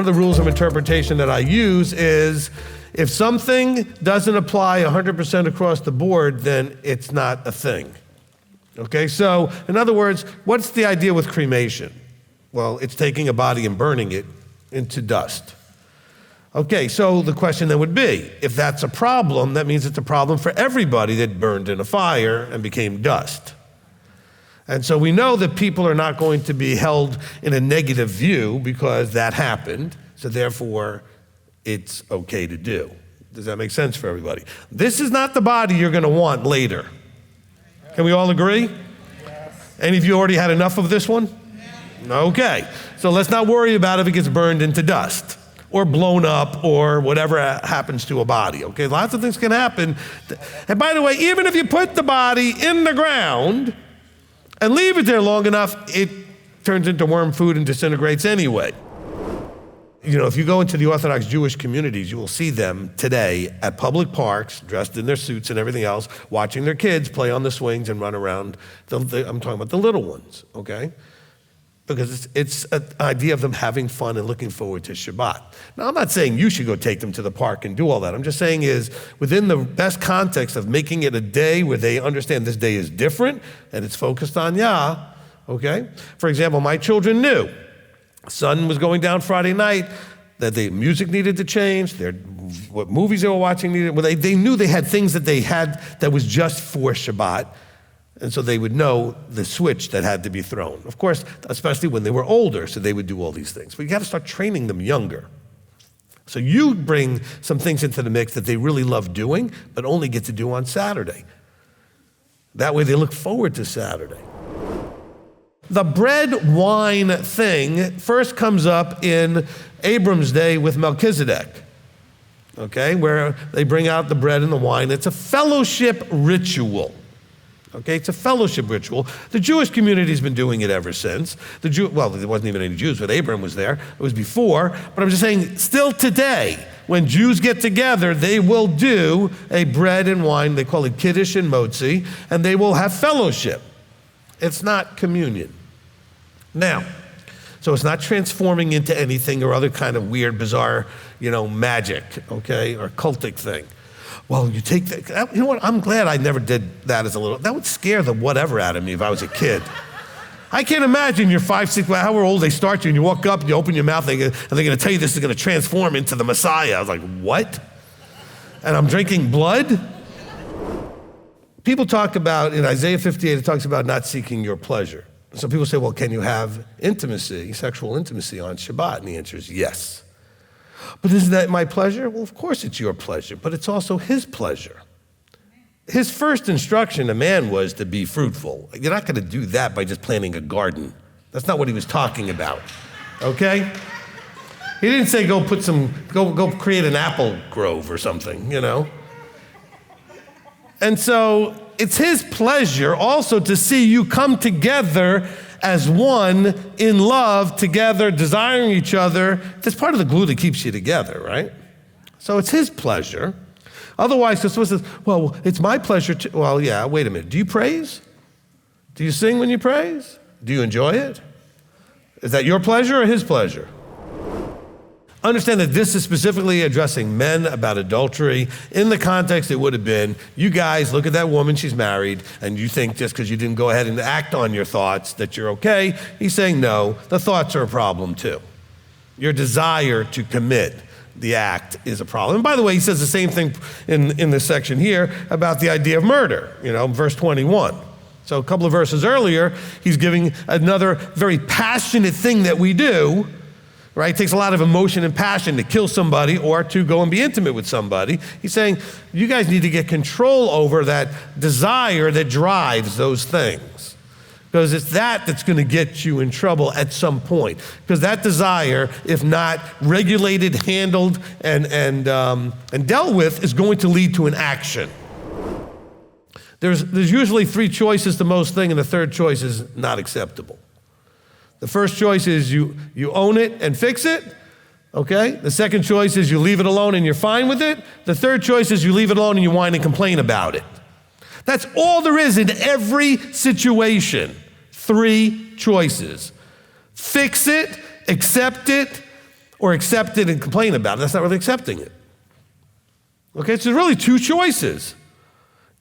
the rules of interpretation that I use is if something doesn't apply 100% across the board, then it's not a thing. Okay, so in other words, what's the idea with cremation? Well, it's taking a body and burning it into dust. Okay, so the question then would be, if that's a problem, that means it's a problem for everybody that burned in a fire and became dust. And so we know that people are not going to be held in a negative view because that happened, so therefore it's okay to do. Does that make sense for everybody? This is not the body you're gonna want later. Can we all agree? Yes. Any of you already had enough of this one? Okay, so let's not worry about if it gets burned into dust or blown up or whatever happens to a body, okay? Lots of things can happen. And by the way, even if you put the body in the ground and leave it there long enough, it turns into worm food and disintegrates anyway. You know, if you go into the Orthodox Jewish communities, you will see them today at public parks, dressed in their suits and everything else, watching their kids play on the swings and run around. I'm talking about the little ones, okay? Because it's an idea of them having fun and looking forward to Shabbat. Now, I'm not saying you should go take them to the park and do all that. I'm just saying is within the best context of making it a day where they understand this day is different and it's focused on Yah, okay? For example, my children knew sun was going down Friday night, that the music needed to change, what movies they were watching needed, well, they knew they had things that they had that was just for Shabbat. And so they would know the switch that had to be thrown. Of course, especially when they were older, so they would do all these things. But you got to start training them younger. So you bring some things into the mix that they really love doing, but only get to do on Saturday. That way they look forward to Saturday. The bread wine thing first comes up in Abram's day with Melchizedek, okay, where they bring out the bread and the wine. It's a fellowship ritual. Okay, it's a fellowship ritual. The Jewish community's been doing it ever since. Well, there wasn't even any Jews, but Abram was there. It was before. But I'm just saying, still today, when Jews get together, they will do a bread and wine. They call it Kiddush and m.t.o.i, and they will have fellowship. It's not communion. Now, so it's not transforming into anything or other kind of weird, bizarre, magic, okay, or cultic thing. Well, you take that, you know what, I'm glad I never did that that would scare the whatever out of me if I was a kid. I can't imagine you're 5, 6, however old they start you, and you walk up and you open your mouth and they're gonna tell you this is gonna transform into the Messiah. I was like, what? And I'm drinking blood? People talk about, in Isaiah 58, it talks about not seeking your pleasure. So people say, well, can you have intimacy, sexual intimacy on Shabbat? And the answer is yes. But isn't that my pleasure? Well, of course it's your pleasure, but it's also his pleasure. His first instruction to man was to be fruitful. You're not gonna do that by just planting a garden. That's not what he was talking about, okay? He didn't say go create an apple grove or something, And so it's his pleasure also to see you come together as one in love together, desiring each other. That's part of the glue that keeps you together, right? So it's his pleasure. Otherwise, this was, well, it's my pleasure too. Well, yeah, wait a minute. Do you praise? Do you sing when you praise? Do you enjoy it? Is that your pleasure or his pleasure? Understand that this is specifically addressing men about adultery. In the context, it would have been, you guys look at that woman, she's married, and you think just because you didn't go ahead and act on your thoughts that you're okay. He's saying, no, the thoughts are a problem too. Your desire to commit the act is a problem. And by the way, he says the same thing in this section here about the idea of murder, verse 21. So a couple of verses earlier, he's giving another very passionate thing that we do, right? It takes a lot of emotion and passion to kill somebody or to go and be intimate with somebody. He's saying, you guys need to get control over that desire that drives those things. Because it's that's gonna get you in trouble at some point. Because that desire, if not regulated, handled, and dealt with, is going to lead to an action. There's usually 3 choices to most things, and the third choice is not acceptable. The first choice is you own it and fix it, okay? The second choice is you leave it alone and you're fine with it. The third choice is you leave it alone and you whine and complain about it. That's all there is in every situation. 3 choices. Fix it, accept it, or accept it and complain about it. That's not really accepting it. Okay, so there's really two choices.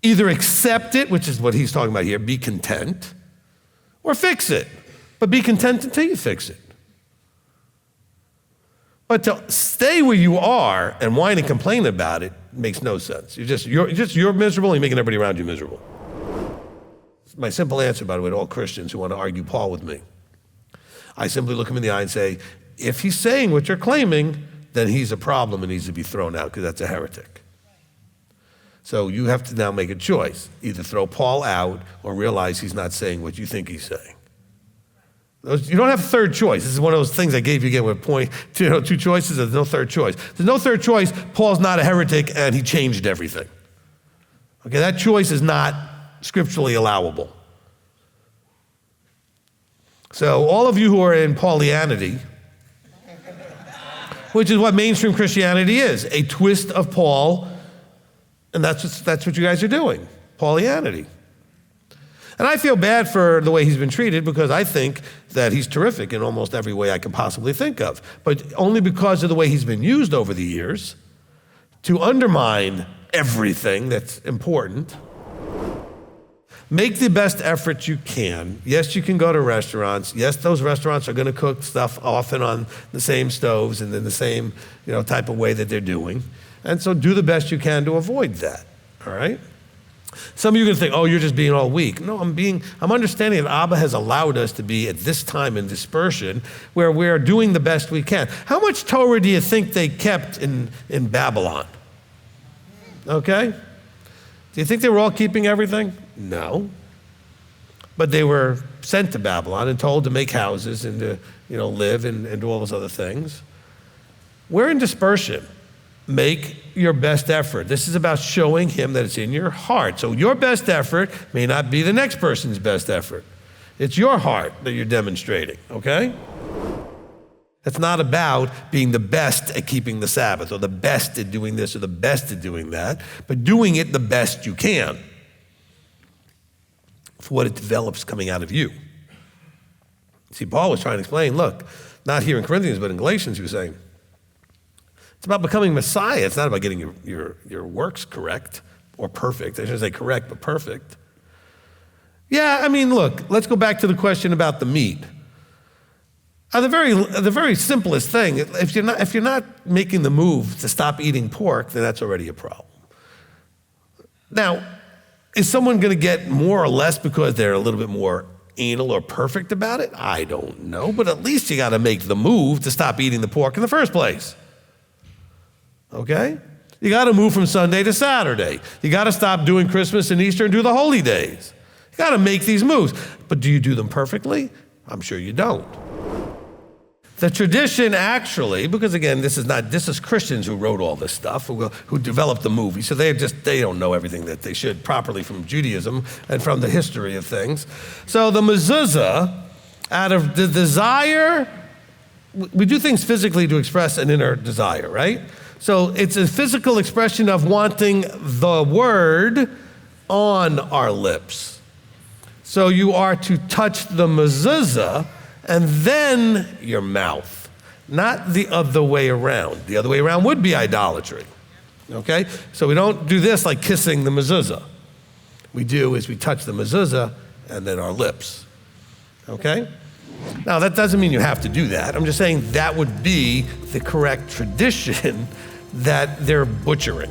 Either accept it, which is what he's talking about here, be content, or fix it. But be content until you fix it. But to stay where you are and whine and complain about it makes no sense. You're miserable and you're making everybody around you miserable. My simple answer, by the way, to all Christians who want to argue Paul with me, I simply look him in the eye and say, if he's saying what you're claiming, then he's a problem and needs to be thrown out because that's a heretic. So you have to now make a choice. Either throw Paul out or realize he's not saying what you think he's saying. You don't have a third choice. This is one of those things I gave you again with point, two choices, there's no third choice. There's no third choice. Paul's not a heretic and he changed everything. Okay, that choice is not scripturally allowable. So all of you who are in Paulianity, which is what mainstream Christianity is, a twist of Paul, and that's what you guys are doing, Paulianity. And I feel bad for the way he's been treated because I think that he's terrific in almost every way I can possibly think of, but only because of the way he's been used over the years to undermine everything that's important. Make the best effort you can. Yes, you can go to restaurants. Yes, those restaurants are going to cook stuff often on the same stoves and in the same, type of way that they're doing. And so do the best you can to avoid that, all right? Some of you are going to think, oh, you're just being all weak. No, I'm understanding that Abba has allowed us to be at this time in dispersion where we're doing the best we can. How much Torah do you think they kept in Babylon? Okay? Do you think they were all keeping everything? No. But they were sent to Babylon and told to make houses and to, live and do all those other things. We're in dispersion. Make your best effort. This is about showing him that it's in your heart. So your best effort may not be the next person's best effort. It's your heart that you're demonstrating, okay? It's not about being the best at keeping the Sabbath or the best at doing this or the best at doing that, but doing it the best you can for what it develops coming out of you. See, Paul was trying to explain, look, not here in Corinthians, but in Galatians, he was saying, it's about becoming Messiah. It's not about getting your works correct or perfect. I shouldn't say correct, but perfect. Yeah, look, let's go back to the question about the meat. The very simplest thing, if you're not making the move to stop eating pork, then that's already a problem. Now, is someone going to get more or less because they're a little bit more anal or perfect about it? I don't know, but at least you got to make the move to stop eating the pork in the first place. Okay? You got to move from Sunday to Saturday. You got to stop doing Christmas and Easter and do the holy days. You got to make these moves. But do you do them perfectly? I'm sure you don't. The tradition actually, because again, this is Christians who wrote all this stuff, who developed the movie, so they don't know everything that they should properly from Judaism and from the history of things. So the mezuzah, out of the desire, we do things physically to express an inner desire, right? So it's a physical expression of wanting the word on our lips. So you are to touch the mezuzah and then your mouth, not the other way around. The other way around would be idolatry, okay? So we don't do this like kissing the mezuzah. We do is we touch the mezuzah and then our lips, okay? Now, that doesn't mean you have to do that. I'm just saying that would be the correct tradition that they're butchering.